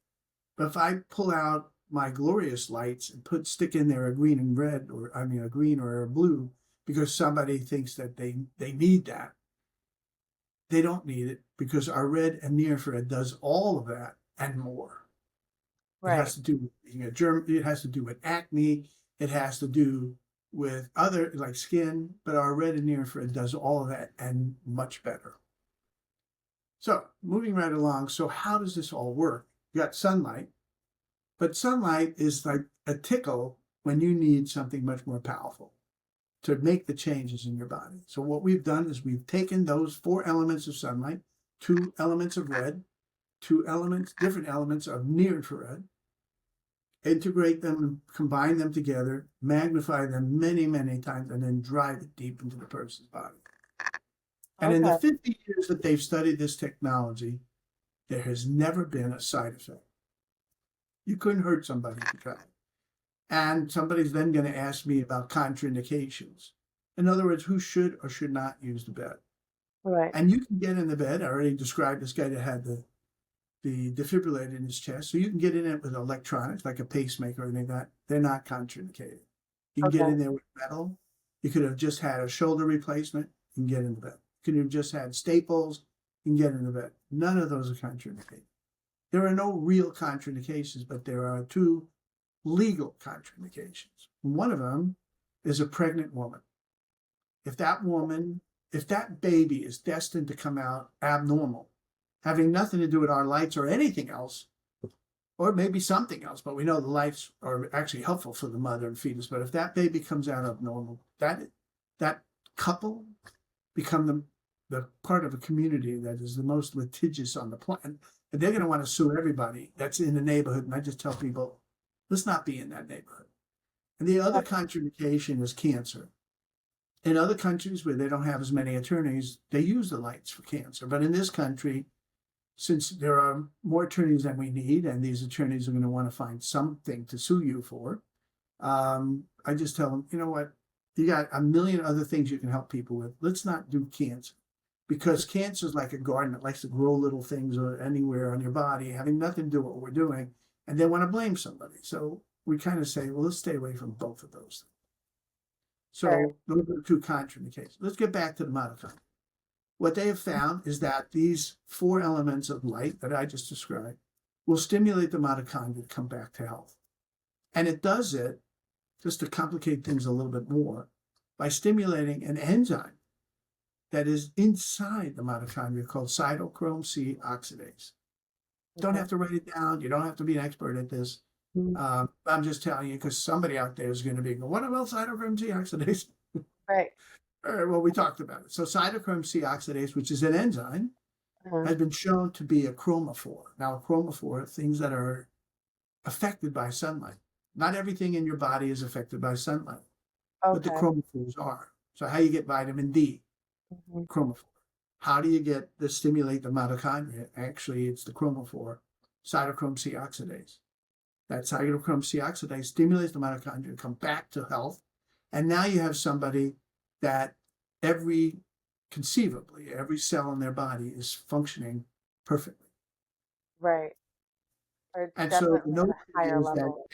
S2: But if I pull out my glorious lights and stick in there a green and red, or I mean a green or a blue, because somebody thinks that they need that, they don't need it because our red and near infrared does all of that and more. It
S1: Right.
S2: has to do with being a germ. It has to do with acne. It has to do with other like skin. But our red and near infrared does all of that and much better. So moving right along. So how does this all work? You got sunlight, but sunlight is like a tickle when you need something much more powerful to make the changes in your body. So what we've done is we've taken those four elements of sunlight, two elements of red, two elements, different elements of near infrared, integrate them, combine them together, magnify them many, many times, and then drive it deep into the person's body. And in the
S1: Okay.
S2: 50 years that they've studied this technology, there has never been a side effect. You couldn't hurt somebody if you tried. And somebody's then going to ask me about contraindications. In other words, who should or should not use the bed.
S1: Right.
S2: And you can get in the bed. I already described this guy that had the defibrillator in his chest. So you can get in it with electronics, like a pacemaker or anything like that. They're not contraindicated. You can get
S1: Okay.
S2: in there with metal. You could have just had a shoulder replacement. You can get in the bed. You could have just had staples. You can get in the bed. None of those are contraindicated. There are no real contraindications, but there are two legal contraindications. One of them is a pregnant woman. If that woman, if that baby is destined to come out abnormal, having nothing to do with our lights or anything else, or maybe something else, but we know the lights are actually helpful for the mother and fetus. But if that baby comes out abnormal, that couple become the part of a community that is the most litigious on the planet. And they're going to want to sue everybody that's in the neighborhood. And I just tell people, let's not be in that neighborhood. And the other contraindication is cancer. In other countries where they don't have as many attorneys, they use the lights for cancer. But in this country, since there are more attorneys than we need, and these attorneys are going to want to find something to sue you for, I just tell them, you know what? You got a million other things you can help people with. Let's not do cancer. Because cancer is like a garden that likes to grow little things or anywhere on your body, having nothing to do with what we're doing, and they want to blame somebody. So we kind of say, well, let's stay away from both of those things.
S1: Sure.
S2: So those are the two contraindications. Let's get back to the mitochondria. What they have found is that these four elements of light that I just described will stimulate the mitochondria to come back to health. And it does it, just to complicate things a little bit more, by stimulating an enzyme that is inside the mitochondria called cytochrome C oxidase. Don't
S1: Okay.
S2: have to write it down. You don't have to be an expert at this.
S1: Mhm.
S2: I'm just telling you because somebody out there is going to be going, what about cytochrome C oxidase?
S1: Right.
S2: All right, well, we talked about it. So cytochrome C oxidase, which is an enzyme,
S1: Uh-huh.
S2: has been shown to be a chromophore. Now, a chromophore, things that are affected by sunlight. Not everything in your body is affected by sunlight, but the
S1: Okay.
S2: chromophores are. So how you get vitamin D?
S1: Mhm.
S2: Chromophore. How do you get the stimulate the mitochondria? Actually, it's the chromophore, cytochrome C oxidase. That cytochrome C oxidase stimulates the mitochondria to come back to health. And now you have somebody that conceivably, every cell in their body is functioning perfectly.
S1: Right. Or
S2: And so the
S1: definitely at a
S2: notion
S1: higher
S2: is that
S1: level.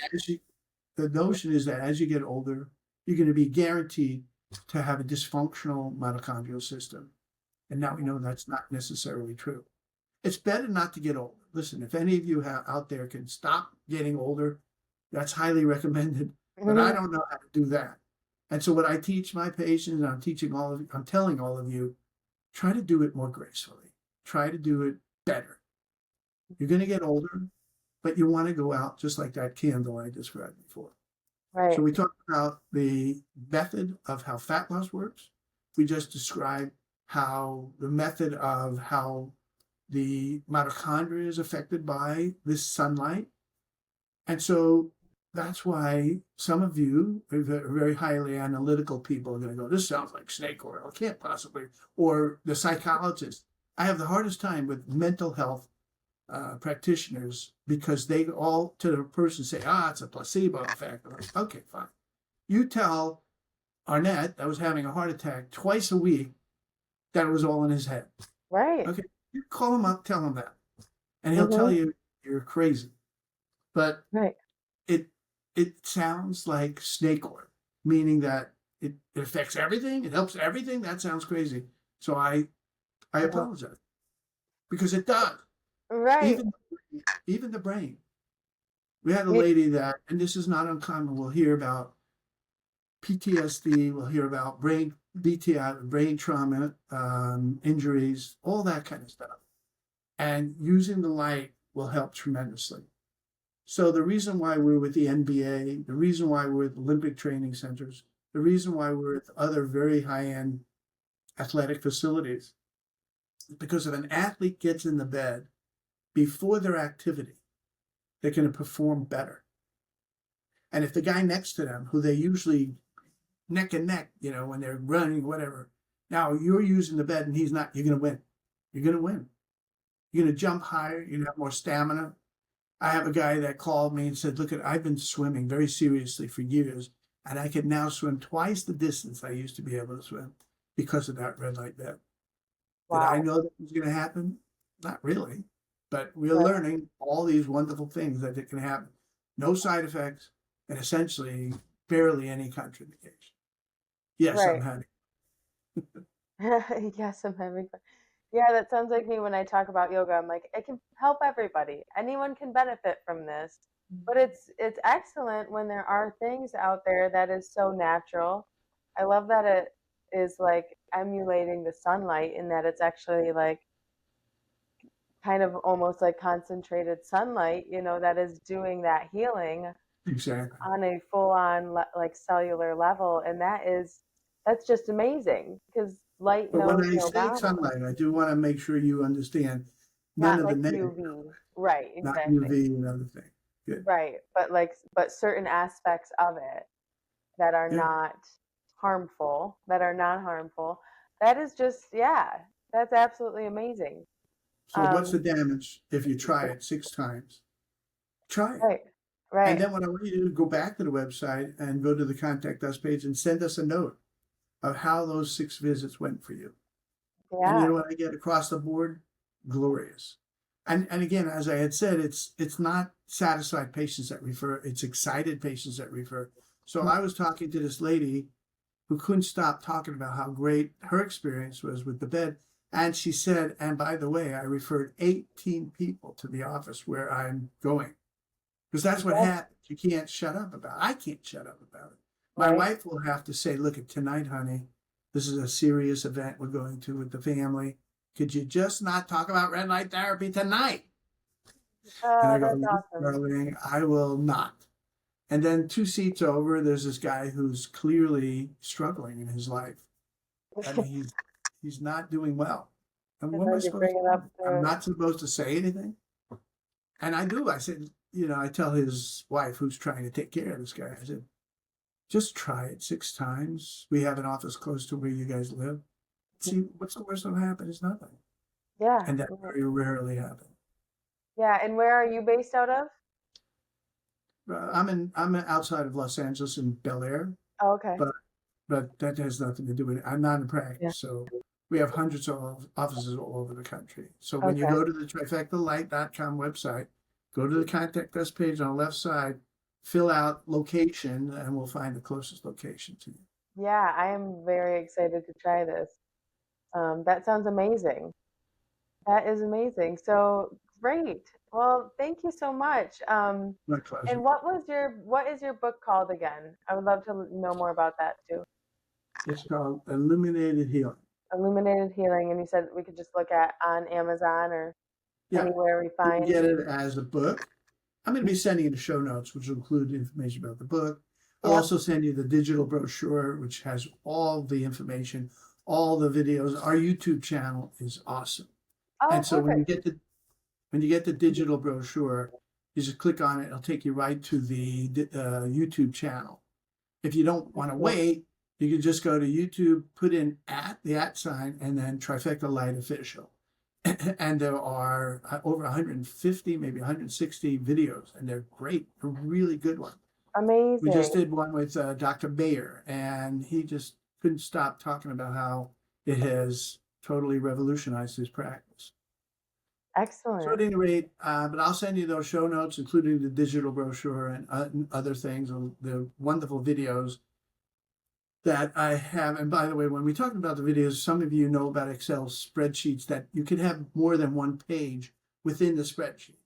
S2: as you get older, you're going to be guaranteed to have a dysfunctional mitochondrial system. And now we know that's not necessarily true. It's better not to get older. Listen, if any of you out there can stop getting older, that's highly recommended. But I
S1: Mhm.
S2: don't know how to do that. And so what I teach my patients, and I'm telling all of you, try to do it more gracefully. Try to do it better. You're going to get older, but you want to go out just like that candle I described before. So
S1: Right.
S2: we talked about the method of how fat loss works. We just described how the method of how the mitochondria is affected by this sunlight. And so that's why some of you, very highly analytical people, are going to go, this sounds like snake oil. It can't possibly. Or the psychologist. I have the hardest time with mental health practitioners because they all to the person say, it's a placebo effect. Okay, fine. You tell Arnett that was having a heart attack twice a week that it was all in his head.
S1: Right.
S2: Okay, you call him up, tell him that, and he'll tell
S1: Mhm.
S2: you you're crazy. But
S1: Right.
S2: it it sounds like snake oil, meaning that it affects everything, it helps everything. That sounds crazy. So I
S1: Uh-huh.
S2: apologize because it does.
S1: Right.
S2: Even even the brain. We had a
S1: You,
S2: lady that, and this is not uncommon. We'll hear about PTSD. We'll hear about brain BTI, brain trauma, injuries, all that kind of stuff. And using the light will help tremendously. So the reason why we're with the NBA, the reason why we're with Olympic training centers, the reason why we're with other very high-end athletic facilities is because if an athlete gets in the bed before their activity, they're going to perform better. And if the guy next to them, who they usually neck and neck, when they're running, whatever, now you're using the bed and he's not, you're going to win. You're going to win. You're going to jump higher. You're going to have more stamina. I have a guy that called me and said, look, I've been swimming very seriously for years, and I can now swim twice the distance I used to be able to swim because of that red light bed. Did I
S1: wow.
S2: know that was going to happen? Not really, but we're
S1: Right.
S2: learning all these wonderful things that it can happen. No side effects, and essentially barely any contraindication. Yes, I'm
S1: Right.
S2: having.
S1: Yes, I'm having fun. Yeah, that sounds like me when I talk about yoga. I'm like, it can help everybody. Anyone can benefit from this. But it's excellent when there are things out there that is so natural. I love that it is like emulating the sunlight in that it's actually like kind of almost like concentrated sunlight, that is doing that healing
S2: Exactly.
S1: on a full on like cellular level. And that's just amazing because light
S2: But when
S1: knows
S2: I
S1: no
S2: say
S1: boundaries.
S2: sunlight, I do want to make sure you understand none
S1: Not
S2: of the
S1: like
S2: negative,
S1: UV. Right,
S2: not
S1: exactly.
S2: UV and other things. Good.
S1: Right. But certain aspects of it that are
S2: Yeah.
S1: not harmful, that are not harmful. That is just, yeah, that's absolutely amazing.
S2: So what's the
S1: Um,
S2: damage if you try it 6 times? Try it.
S1: right,
S2: And
S1: right.
S2: then what I want you to do, go back to the website and go to the contact us page and send us a note of how those 6 visits went for you. And you
S1: Yeah,
S2: know what I get across the board? Glorious. And again, as I had said, it's not satisfied patients that refer, it's excited patients that refer. So I was talking to this lady who couldn't stop talking about how great her experience was with the bed. And she said, and by the way, I referred 18 people to the office where I'm going. Because that's what
S1: that's
S2: happens. You can't shut up about it. I can't shut up about it. My
S1: right.
S2: wife will have to say, look, at tonight, honey, this is a serious event we're going to with the family. Could you just not talk about red light therapy tonight? And I
S1: Oh,
S2: go,
S1: that's
S2: "Yes,
S1: awesome.
S2: darling, I will not." And then 2 seats over, there's this guy who's clearly struggling in his life. I mean, he's not doing well. And
S1: And
S2: what am I
S1: then you
S2: supposed
S1: bring
S2: to
S1: it
S2: do?
S1: up
S2: I'm
S1: to,
S2: not supposed to say anything. And I do. I said, I tell his wife who's trying to take care of this guy, I said, just try it 6 times. We have an office close to where you guys live. See, what's the worst that'll happen is nothing.
S1: yeah,
S2: And that very rarely happens.
S1: yeah. And where are you based out of?
S2: I'm outside of Los Angeles in Bel Air,
S1: Oh, okay.
S2: but that has nothing to do with it. I'm not in
S1: Yeah.
S2: practice, so we have hundreds of offices all over the country. So when you
S1: Okay.
S2: go to the trifectalight.com website, go to the contact us page on the left side, fill out location, and we'll find the closest location to you.
S1: Yeah, I am very excited to try this. That sounds amazing. That is amazing. So great. Well, thank you so much.
S2: My
S1: And
S2: pleasure.
S1: what is your book called again? I would love to know more about that too.
S2: It's called Illuminated Healing.
S1: Illuminated Healing, and you said we could just look at on Amazon or
S2: Yeah,
S1: anywhere we
S2: you can
S1: find.
S2: get it as a book. I'm going to be sending you the show notes, which will include information about the book. I'll
S1: Yep.
S2: also send you the digital brochure, which has all the information, all the videos. Our YouTube channel is awesome.
S1: Oh,
S2: And so
S1: perfect.
S2: when you get the digital brochure, you just click on it. It'll take you right to the YouTube channel. If you don't want to
S1: Cool.
S2: wait, you can just go to YouTube, put in the @ sign, and then Trifecta Light Official. And there are over 150, maybe 160 videos, and they're great. They're really good ones. We just
S1: Amazing.
S2: did one with Dr. Bayer, and he just couldn't stop talking about how it has totally revolutionized his practice. So at
S1: Excellent.
S2: any rate, but I'll send you those show notes, including the digital brochure and other things, the wonderful videos that I have. And by the way, when we talk about the videos, some of you know about Excel spreadsheets that you can have more than one page within the spreadsheet.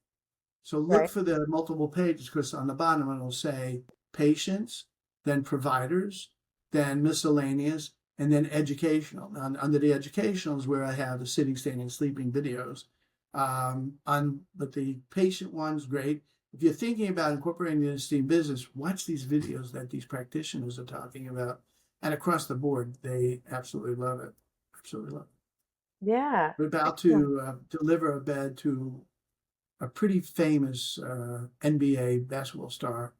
S2: So look
S1: Right.
S2: for the multiple pages because on the bottom it'll say patients, then providers, then miscellaneous, and then educational. Under the educational is where I have the sitting, standing, sleeping videos. But the patient one's great. If you're thinking about incorporating the esteemed business, watch these videos that these practitioners are talking about. And across the board, they absolutely love it. Absolutely love it.
S1: Yeah.
S2: We're about
S1: Excellent.
S2: to deliver a bed to a pretty famous NBA basketball star.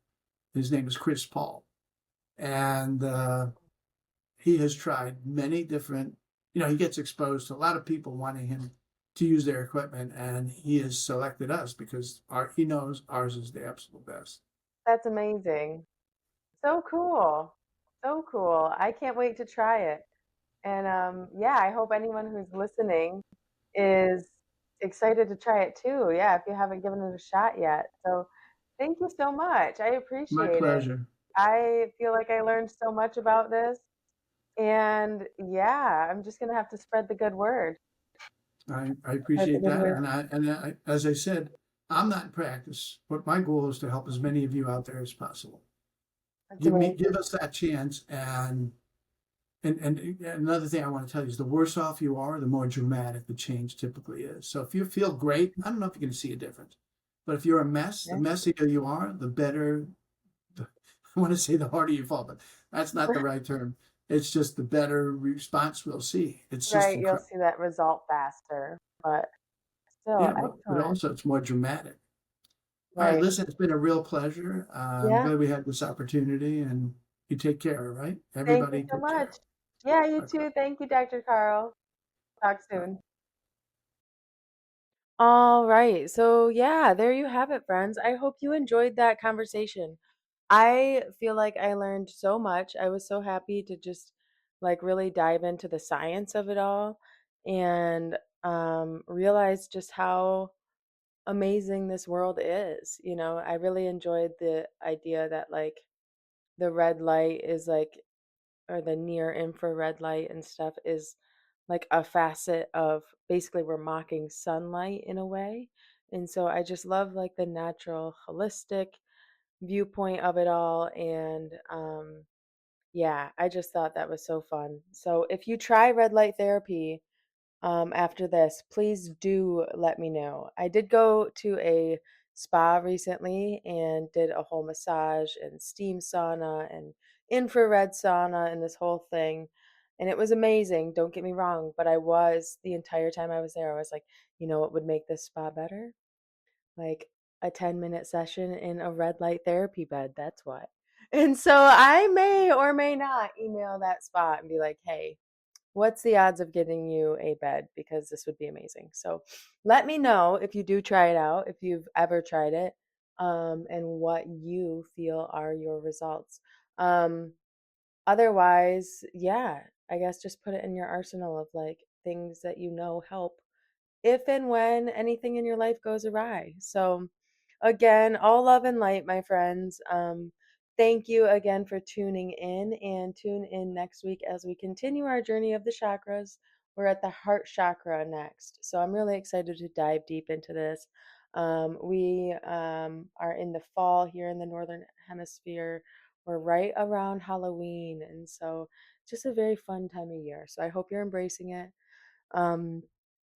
S2: His name is Chris Paul. And he has tried many different, he gets exposed to a lot of people wanting him to use their equipment. And he has selected us because he knows ours is the absolute best.
S1: That's amazing. So cool. So cool. I can't wait to try it. And yeah, I hope anyone who's listening is excited to try it too. Yeah, if you haven't given it a shot yet. So thank you so much. I
S2: My
S1: appreciate it.
S2: pleasure.
S1: I feel like I learned so much about this. And yeah, I'm just gonna have to spread the good word.
S2: I
S1: Spread the
S2: appreciate
S1: good
S2: that.
S1: word.
S2: And as I said, I'm not in practice, but my goal is to help as many of you out there as possible.
S1: That's amazing.
S2: Give us that chance. And another thing I want to tell you is the worse off you are, the more dramatic the change typically is. So if you feel great, I don't know if you're going to see a difference. But if you're a mess, the
S1: Yeah.
S2: messier you are, the better. I want to say the harder you fall, but that's not the right term. It's just the better response we'll see. It's just
S1: Right, you'll
S2: incredible.
S1: see that result faster, but still
S2: Yeah, but
S1: excellent.
S2: also it's more dramatic. All right,
S1: Right.
S2: listen, it's been a real pleasure. I'm
S1: Yeah.
S2: glad we had this opportunity, and you take care, all right?
S1: Thank you
S2: Everybody
S1: so
S2: take care.
S1: much. Yeah, you
S2: Bye bye.
S1: too. Thank you, Dr. Carl. Talk
S2: Bye.
S1: soon. All right. So, yeah, there you have it, friends. I hope you enjoyed that conversation. I feel like I learned so much. I was so happy to just like really dive into the science of it all and realize just how amazing this world is. I really enjoyed the idea that like the red light is like or the near infrared light and stuff is like a facet of basically we're mocking sunlight in a way. And so I just love like the natural holistic viewpoint of it all. And yeah, I just thought that was so fun. So if you try red light therapy, after this, please do let me know. I did go to a spa recently and did a whole massage and steam sauna and infrared sauna and this whole thing. And it was amazing, don't get me wrong, but the entire time I was there, I was like, you know what would make this spa better? Like a 10-minute session in a red light therapy bed. That's what. And so I may or may not email that spot and be like, hey, what's the odds of getting you a bed? Because this would be amazing. So let me know if you do try it out, if you've ever tried it, and what you feel are your results. Um, Otherwise, yeah, I guess just put it in your arsenal of like things that you know help if and when anything in your life goes awry. So, again, all love and light, my friends. Thank you again for tuning in and tune in next week as we continue our journey of the chakras. We're at the heart chakra next. So, I'm really excited to dive deep into this. We are in the fall here in the Northern Hemisphere. We're right around Halloween. And so, just a very fun time of year. So, I hope you're embracing it. Um,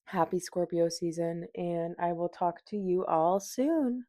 S1: Happy Scorpio season, and I will talk to you all soon.